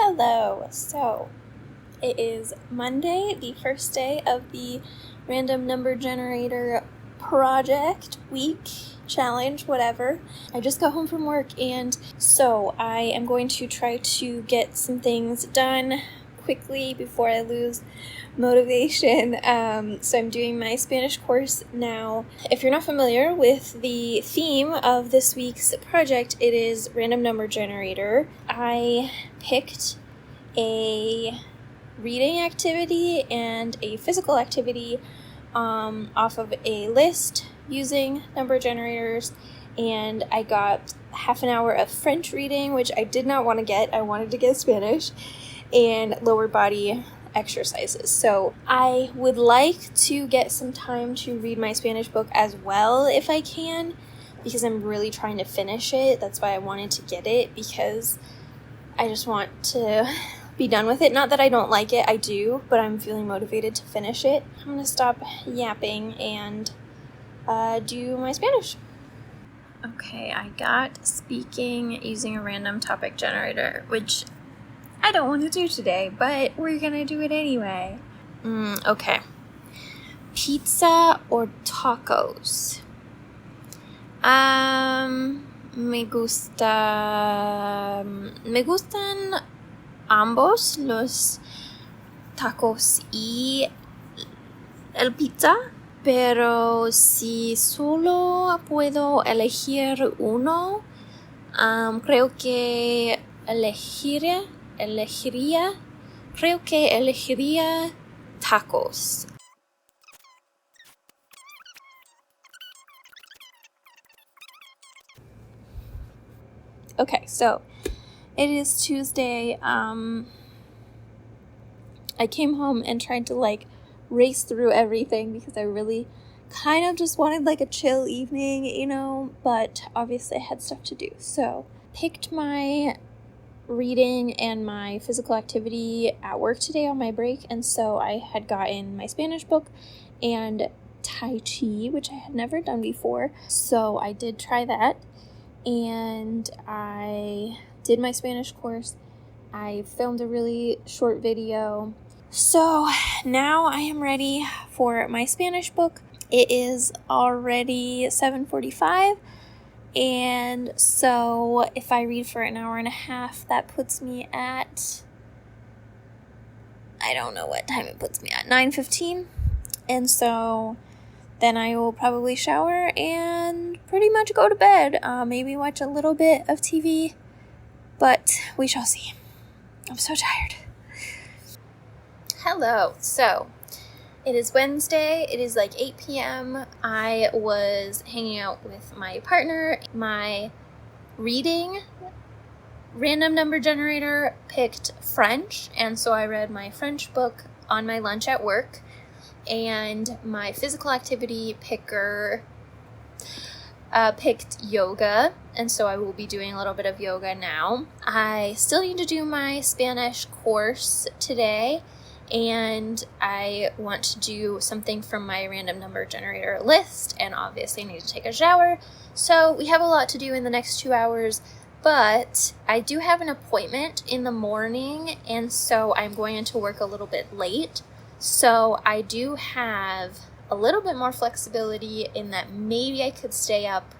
Hello! So, it is Monday, the first day of the random number generator project, week, challenge, whatever. I just got home from work, and so I am going to try to get some things done quickly before I lose motivation. So I'm doing my Spanish course now. If you're not familiar with the theme of this week's project, it is random number generator. I picked a reading activity and a physical activity off of a list using number generators, and I got half an hour of French reading, which I did not want to get. I wanted to get Spanish, and lower body exercises. So I would like to get some time to read my Spanish book as well if I can, because I'm really trying to finish it. That's why I wanted to get it, because I just want to be done with it. Not that I don't like it, I do, but I'm feeling motivated to finish it. I'm going to stop yapping and do my Spanish. Okay, I got speaking using a random topic generator, which I don't want to do today, but we're going to do it anyway. Okay. Pizza or tacos? Me gustan ambos, los tacos y el pizza, pero si solo puedo elegir uno, creo que elegiría tacos. Okay, so it is Tuesday. I came home and tried to race through everything because I really kind of just wanted a chill evening, but obviously I had stuff to do. So picked my reading and my physical activity at work today on my break, and so I had gotten my Spanish book and Tai Chi, which I had never done before, so I did try that, and I did my Spanish course. I filmed a really short video, so now I am ready for my Spanish book. It is already 7:45, and so if I read for an hour and a half, that puts me at, I don't know what time it puts me at, 9:15, and so then I will probably shower and pretty much go to bed, maybe watch a little bit of TV, but we shall see. I'm so tired. Hello, so it is Wednesday, it is 8 p.m. I was hanging out with my partner. My reading random number generator picked French, and so I read my French book on my lunch at work, and my physical activity picker picked yoga, and so I will be doing a little bit of yoga now. I still need to do my Spanish course today, and I want to do something from my random number generator list, and obviously I need to take a shower, so we have a lot to do in the next 2 hours, but I do have an appointment in the morning, and so I'm going into work a little bit late, so I do have a little bit more flexibility in that maybe I could stay up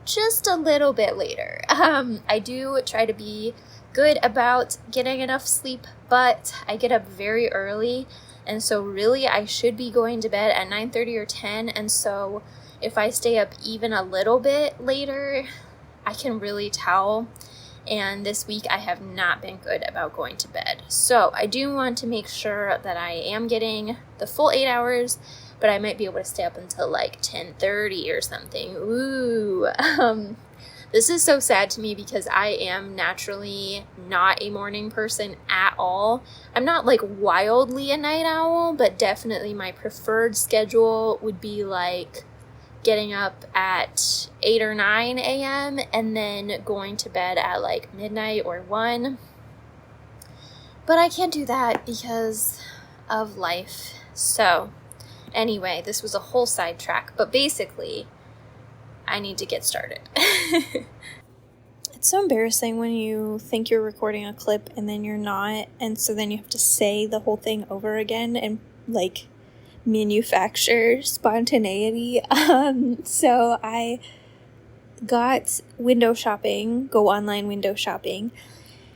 just a little bit later. I do try to be good about getting enough sleep, but I get up very early, and so really I should be going to bed at 9:30 or 10, and so if I stay up even a little bit later, I can really tell, and this week I have not been good about going to bed. So I do want to make sure that I am getting the full 8 hours, but I might be able to stay up until 10:30 or something. Ooh. This is so sad to me because I am naturally not a morning person at all. I'm not wildly a night owl, but definitely my preferred schedule would be getting up at 8 or 9 a.m. and then going to bed at midnight or 1. But I can't do that because of life. So anyway, this was a whole sidetrack, but basically I need to get started. It's so embarrassing when you think you're recording a clip and then you're not, and so then you have to say the whole thing over again and like manufacture spontaneity. So I got go online window shopping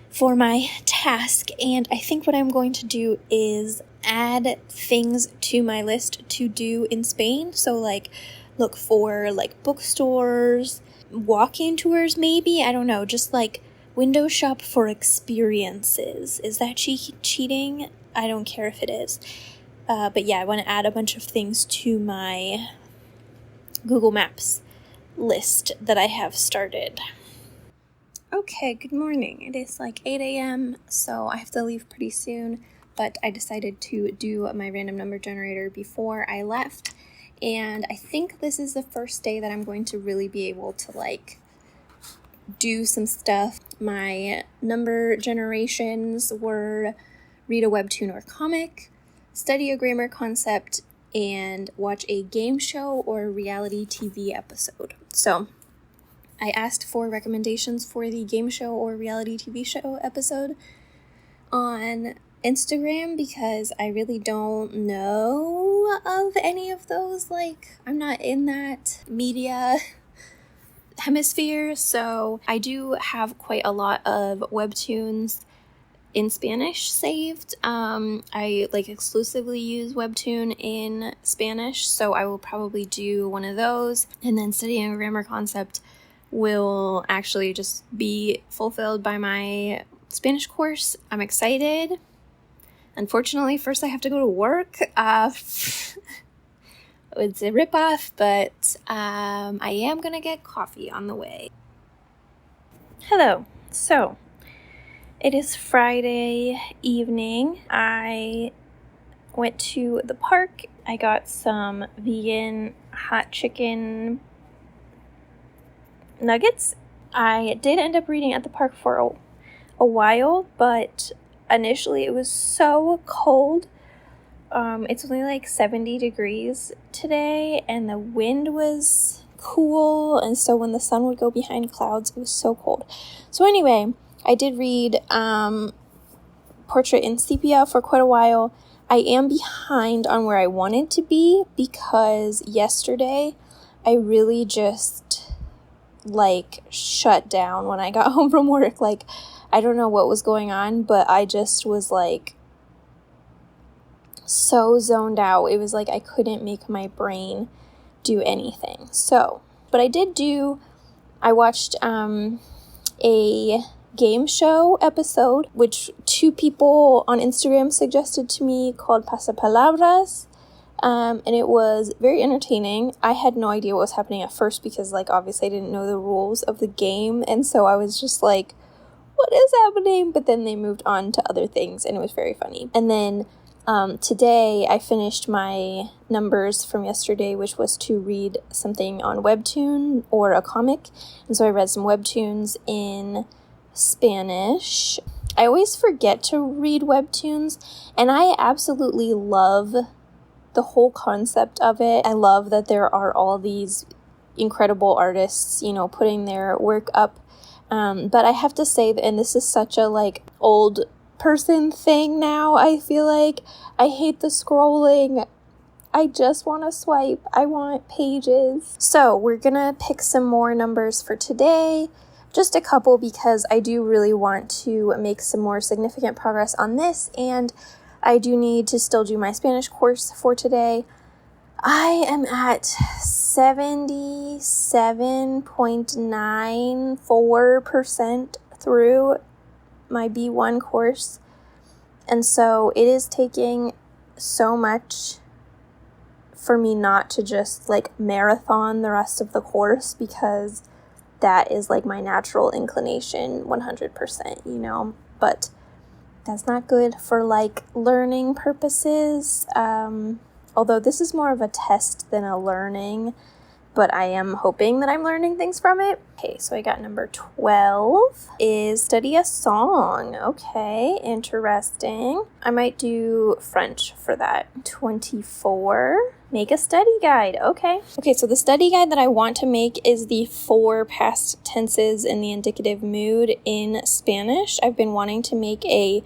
for my task, and I think what I'm going to do is add things to my list to do in Spain. So like look for like bookstores, walking tours maybe, I don't know, just like window shop for experiences. Is that cheating? I don't care if it is. But yeah, I want to add a bunch of things to my Google Maps list that I have started. Okay, good morning. It is like 8 a.m., so I have to leave pretty soon, but I decided to do my random number generator before I left, and I think this is the first day that I'm going to really be able to like do some stuff. My number generations were read a webtoon or comic, study a grammar concept, and watch a game show or reality TV episode. So I asked for recommendations for the game show or reality TV show episode on Instagram because I really don't know of any of those. Like, I'm not in that media hemisphere, so I do have quite a lot of webtoons in Spanish saved. I like exclusively use webtoon in Spanish, so I will probably do one of those, and then studying a grammar concept will actually just be fulfilled by my Spanish course. I'm excited. Unfortunately, first I have to go to work. It's a ripoff, but I am gonna get coffee on the way. Hello. So, it is Friday evening. I went to the park. I got some vegan hot chicken nuggets. I did end up reading at the park for a while, but initially it was so cold. It's only like 70 degrees today, and the wind was cool, and so when the sun would go behind clouds, it was so cold. So anyway, I did read Portrait in Sepia for quite a while. I am behind on where I wanted to be because yesterday I really just like shut down when I got home from work. Like, I don't know what was going on, but I just was like so zoned out. It was like I couldn't make my brain do anything. So, but I watched a game show episode, which 2 people on Instagram suggested to me, called Pasapalabras. And it was very entertaining. I had no idea what was happening at first because, like, obviously I didn't know the rules of the game. And so I was just like, what is happening? But then they moved on to other things and it was very funny. And then today I finished my numbers from yesterday, which was to read something on webtoon or a comic. And so I read some webtoons in Spanish. I always forget to read webtoons, and I absolutely love the whole concept of it. I love that there are all these incredible artists, you know, putting their work up. But I have to say that, and this is such a like old person thing now, I feel like I hate the scrolling. I just want to swipe. I want pages. So we're gonna pick some more numbers for today. Just a couple, because I do really want to make some more significant progress on this, and I do need to still do my Spanish course for today. I am at 77.94% through my B1 course, and so it is taking so much for me not to just like marathon the rest of the course, because that is like my natural inclination 100%, you know, but that's not good for like learning purposes. Although this is more of a test than a learning but I am hoping that I'm learning things from it. Okay, so I got number 12 is study a song. Okay, interesting. I might do French for that. 24, make a study guide. Okay, so the study guide that I want to make is the 4 past tenses in the indicative mood in Spanish. I've been wanting to make a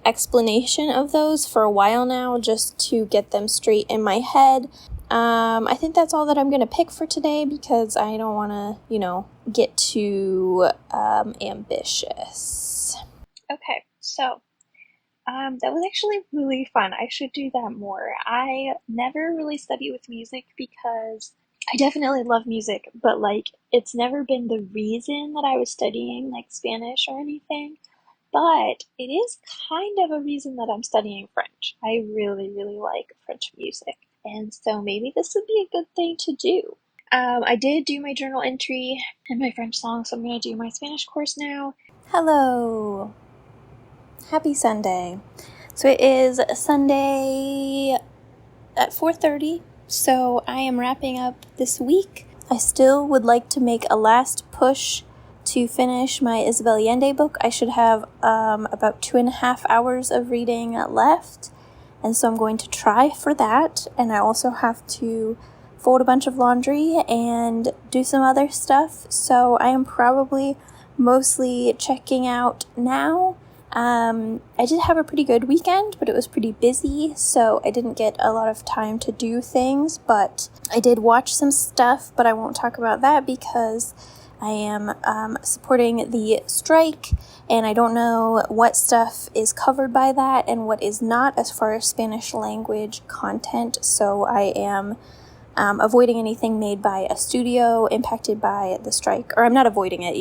explanation of those for a while now, just to get them straight in my head. I think that's all that I'm going to pick for today because I don't want to, get too ambitious. Okay, so that was actually really fun. I should do that more. I never really study with music because I definitely love music, but it's never been the reason that I was studying Spanish or anything. But it is kind of a reason that I'm studying French. I really, really like French music. And so maybe this would be a good thing to do. I did do my journal entry and my French song, so I'm going to do my Spanish course now. Hello. Happy Sunday. So it is Sunday at 4:30, so I am wrapping up this week. I still would like to make a last push to finish my Isabel Allende book. I should have about 2.5 hours of reading left, and so I'm going to try for that. And I also have to fold a bunch of laundry and do some other stuff, so I am probably mostly checking out now. I did have a pretty good weekend, but it was pretty busy, so I didn't get a lot of time to do things, but I did watch some stuff, but I won't talk about that because I am supporting the strike, and I don't know what stuff is covered by that and what is not as far as Spanish language content, so I am avoiding anything made by a studio impacted by the strike. Or I'm not avoiding it,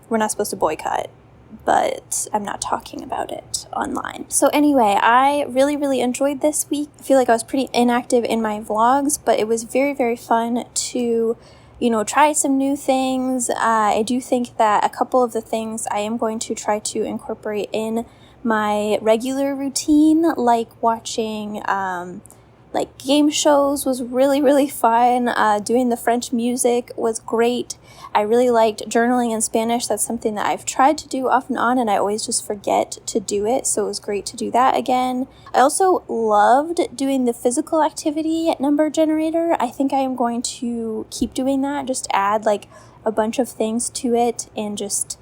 we're not supposed to boycott, but I'm not talking about it online. So anyway, I really, really enjoyed this week. I feel like I was pretty inactive in my vlogs, but it was very, very fun to try some new things. I do think that a couple of the things I am going to try to incorporate in my regular routine, like watching game shows, was really, really fun. Doing the French music was great. I really liked journaling in Spanish. That's something that I've tried to do off and on, and I always just forget to do it, so it was great to do that again. I also loved doing the physical activity number generator. I think I am going to keep doing that, just add a bunch of things to it, and just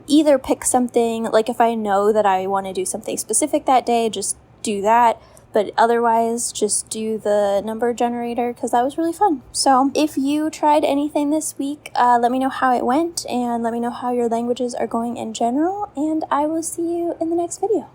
either pick something, if I know that I want to do something specific that day, just do that. But otherwise, just do the number generator because that was really fun. So if you tried anything this week, let me know how it went and let me know how your languages are going in general. And I will see you in the next video.